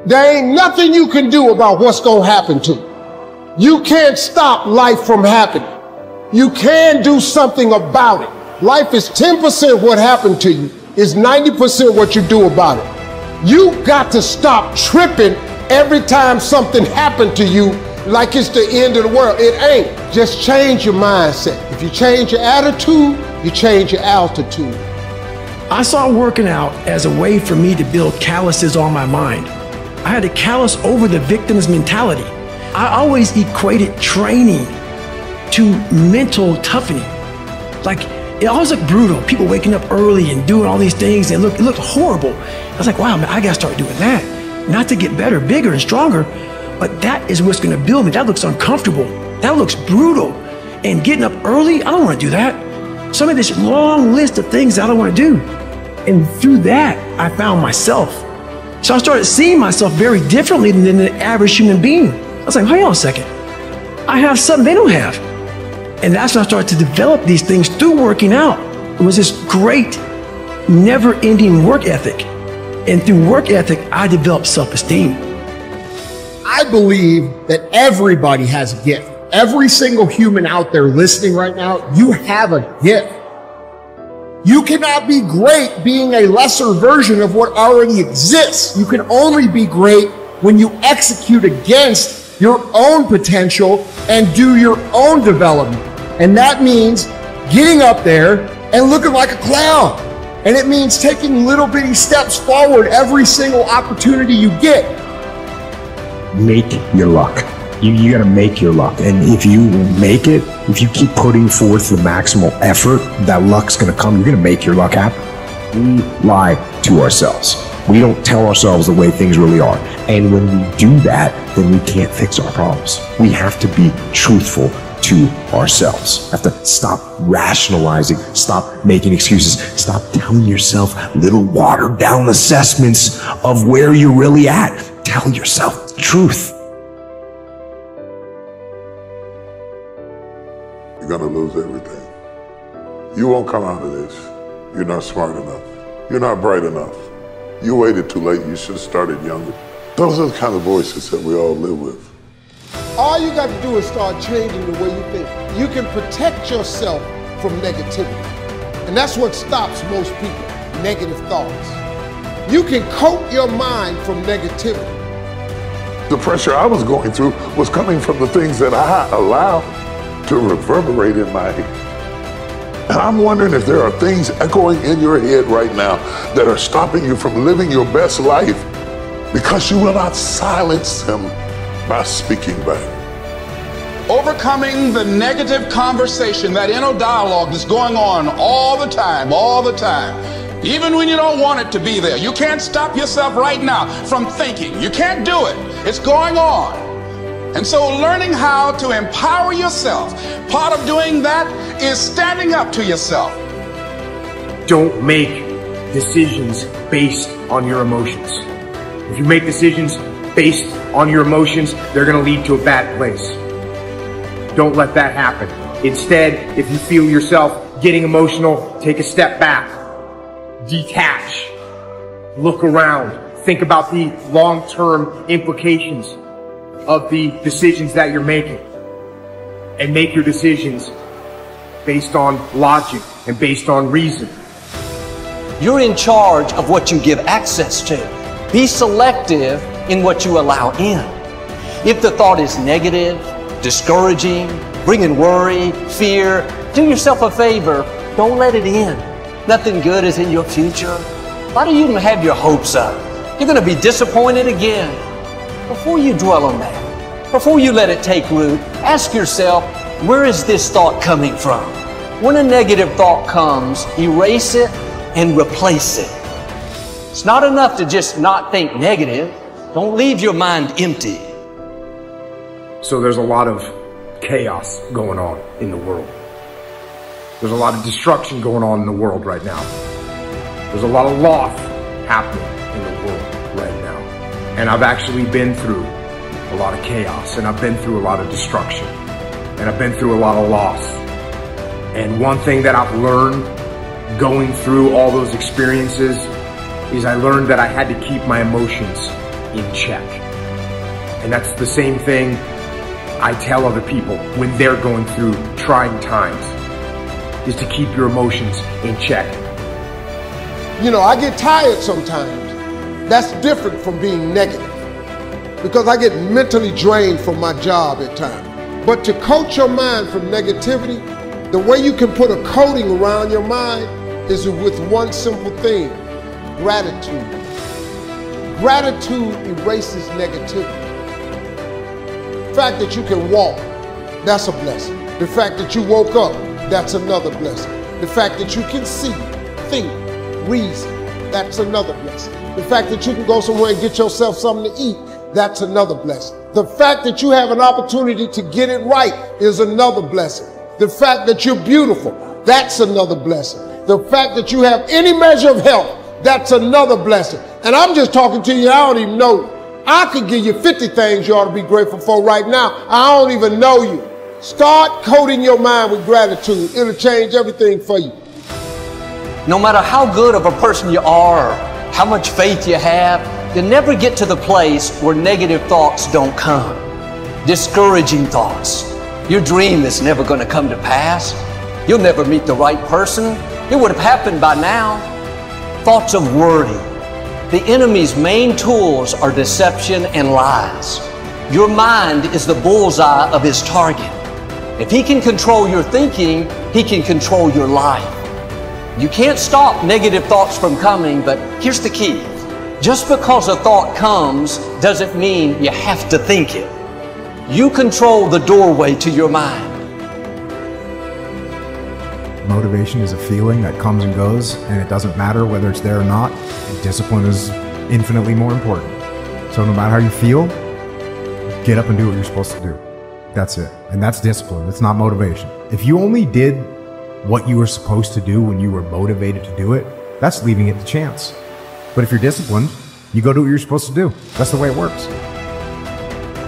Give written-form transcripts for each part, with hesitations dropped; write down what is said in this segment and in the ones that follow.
There ain't nothing you can do about what's going to happen to you. You can't stop life from happening. You can do something about it. Life is 10% what happened to you. It's 90% what you do about it. You got to stop tripping every time something happened to you like it's the end of the world. It ain't. Just change your mindset. If you change your attitude, you change your altitude. I saw working out as a way for me to build calluses on my mind. I had to callous over the victim's mentality. I always equated training to mental toughening. Like, it always looked brutal. People waking up early and doing all these things, and it looked horrible. I was like, wow, man, I gotta start doing that. Not to get better, bigger, and stronger, but that is what's gonna build me. That looks uncomfortable. That looks brutal. And getting up early, I don't wanna do that. So I made this long list of things that I don't wanna do. And through that, I found myself. So I started seeing myself very differently than the average human being. I was like, hold on a second. I have something they don't have. And that's when I started to develop these things through working out. It was this great, never-ending work ethic. And through work ethic, I developed self-esteem. I believe that everybody has a gift. Every single human out there listening right now, you have a gift. You cannot be great being a lesser version of what already exists. You can only be great when you execute against your own potential and do your own development. And that means getting up there and looking like a clown. And it means taking little bitty steps forward every single opportunity you get. Make your luck. You gotta make your luck. And if you make it, if you keep putting forth the maximal effort, that luck's gonna come. You're gonna make your luck happen. We lie to ourselves. We don't tell ourselves the way things really are. And when we do that, then we can't fix our problems. We have to be truthful to ourselves. Have to stop rationalizing, stop making excuses, stop telling yourself little watered down assessments of where you're really at. Tell yourself the truth. You're gonna lose everything. You won't come out of this. You're not smart enough. You're not bright enough. You waited too late. You should have started younger. Those are the kind of voices that we all live with. All you got to do is start changing the way you think. You can protect yourself from negativity. And that's what stops most people, negative thoughts. You can coat your mind from negativity. The pressure I was going through was coming from the things that I allowed to reverberate in my head. And I'm wondering if there are things echoing in your head right now that are stopping you from living your best life because you will not silence them by speaking back. Overcoming the negative conversation, that inner dialogue that's going on all the time, even when you don't want it to be there. You can't stop yourself right now from thinking. You can't do it. It's going on. And so learning how to empower yourself, part of doing that is standing up to yourself. Don't make decisions based on your emotions. If you make decisions based on your emotions, they're going to lead to a bad place. Don't let that happen. Instead, if you feel yourself getting emotional, take a step back, detach, look around, think about the long-term implications of the decisions that you're making, and make your decisions based on logic and based on reason. You're in charge of what you give access to. Be selective in what you allow in. If the thought is negative, discouraging, bringing worry, fear, do yourself a favor, don't let it in. Nothing good is in your future. Why do you even have your hopes up? You're going to be disappointed again. Before you dwell on that, before you let it take root, ask yourself, where is this thought coming from? When a negative thought comes, erase it and replace it. It's not enough to just not think negative. Don't leave your mind empty. So there's a lot of chaos going on in the world. There's a lot of destruction going on in the world right now. There's a lot of loss happening in the world right now. And I've actually been through a lot of chaos, and I've been through a lot of destruction, and I've been through a lot of loss. And one thing that I've learned going through all those experiences is I learned that I had to keep my emotions in check. And that's the same thing I tell other people when they're going through trying times, is to keep your emotions in check. You know, I get tired sometimes. That's different from being negative, because I get mentally drained from my job at times. But to coach your mind from negativity, the way you can put a coating around your mind is with one simple thing: gratitude. Gratitude erases negativity. The fact that you can walk, that's a blessing. The fact that you woke up, that's another blessing. The fact that you can see, think, reason, that's another blessing. The fact that you can go somewhere and get yourself something to eat, that's another blessing. The fact that you have an opportunity to get it right is another blessing. The fact that you're beautiful, that's another blessing. The fact that you have any measure of health, that's another blessing. And I'm just talking to you, I don't even know you. I could give you 50 things you ought to be grateful for right now. I don't even know you. Start coating your mind with gratitude. It'll change everything for you. No matter how good of a person you are, how much faith you have, you'll never get to the place where negative thoughts don't come. Discouraging thoughts. Your dream is never going to come to pass. You'll never meet the right person. It would have happened by now. Thoughts of worry. The enemy's main tools are deception and lies. Your mind is the bullseye of his target. If he can control your thinking, he can control your life. You can't stop negative thoughts from coming, but here's the key. Just because a thought comes doesn't mean you have to think it. You control the doorway to your mind. Motivation is a feeling that comes and goes, and it doesn't matter whether it's there or not. Discipline is infinitely more important. So no matter how you feel, get up and do what you're supposed to do. That's it. And that's discipline. It's not motivation. If you only did what you were supposed to do when you were motivated to do it, that's leaving it to chance. But if you're disciplined, you go do what you're supposed to do. That's the way it works.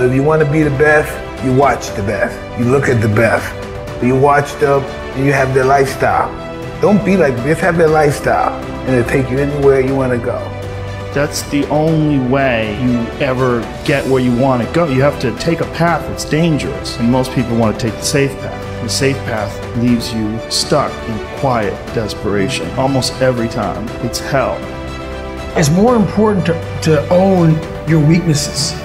If you want to be the best, you watch the best. You look at the best. You watch them and you have their lifestyle. Don't be like this, have their lifestyle, and it'll take you anywhere you want to go. That's the only way you ever get where you want to go. You have to take a path that's dangerous, and most people want to take the safe path. The safe path leaves you stuck in quiet desperation almost every time. It's hell. It's more important to own your weaknesses.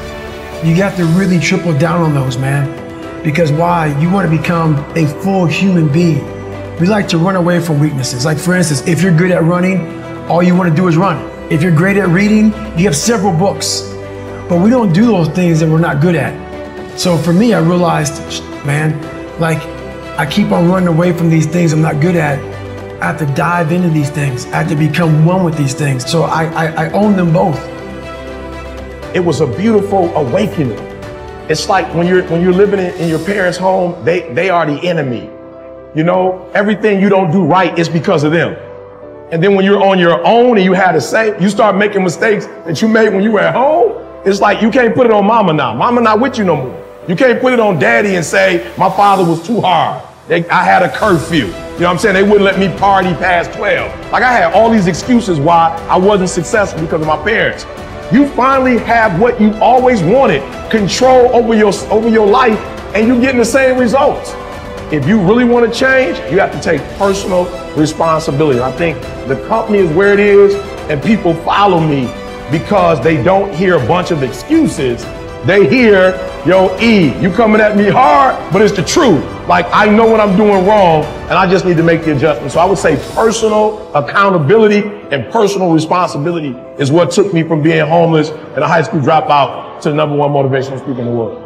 You got to really triple down on those, man. Because why? You want to become a full human being. We like to run away from weaknesses. Like for instance, if you're good at running, all you want to do is run. If you're great at reading, you have several books. But we don't do those things that we're not good at. So for me, I realized, man, like I keep on running away from these things I'm not good at. I have to dive into these things. I have to become one with these things. So I own them both. It was a beautiful awakening. It's like when you're living in your parents' home, they are the enemy. You know, everything you don't do right is because of them. And then when you're on your own and you start making mistakes that you made when you were at home, it's like you can't put it on mama now. Mama not with you no more. You can't put it on daddy and say, my father was too hard. I had a curfew. You know what I'm saying? They wouldn't let me party past 12. Like I had all these excuses why I wasn't successful because of my parents. You finally have what you always wanted, control over your life, and you're getting the same results. If you really want to change, you have to take personal responsibility. I think the company is where it is, and people follow me because they don't hear a bunch of excuses. They hear, yo, E, you coming at me hard, but it's the truth. Like, I know what I'm doing wrong, and I just need to make the adjustment. So I would say personal accountability and personal responsibility is what took me from being homeless and a high school dropout to the #1 motivational speaker in the world.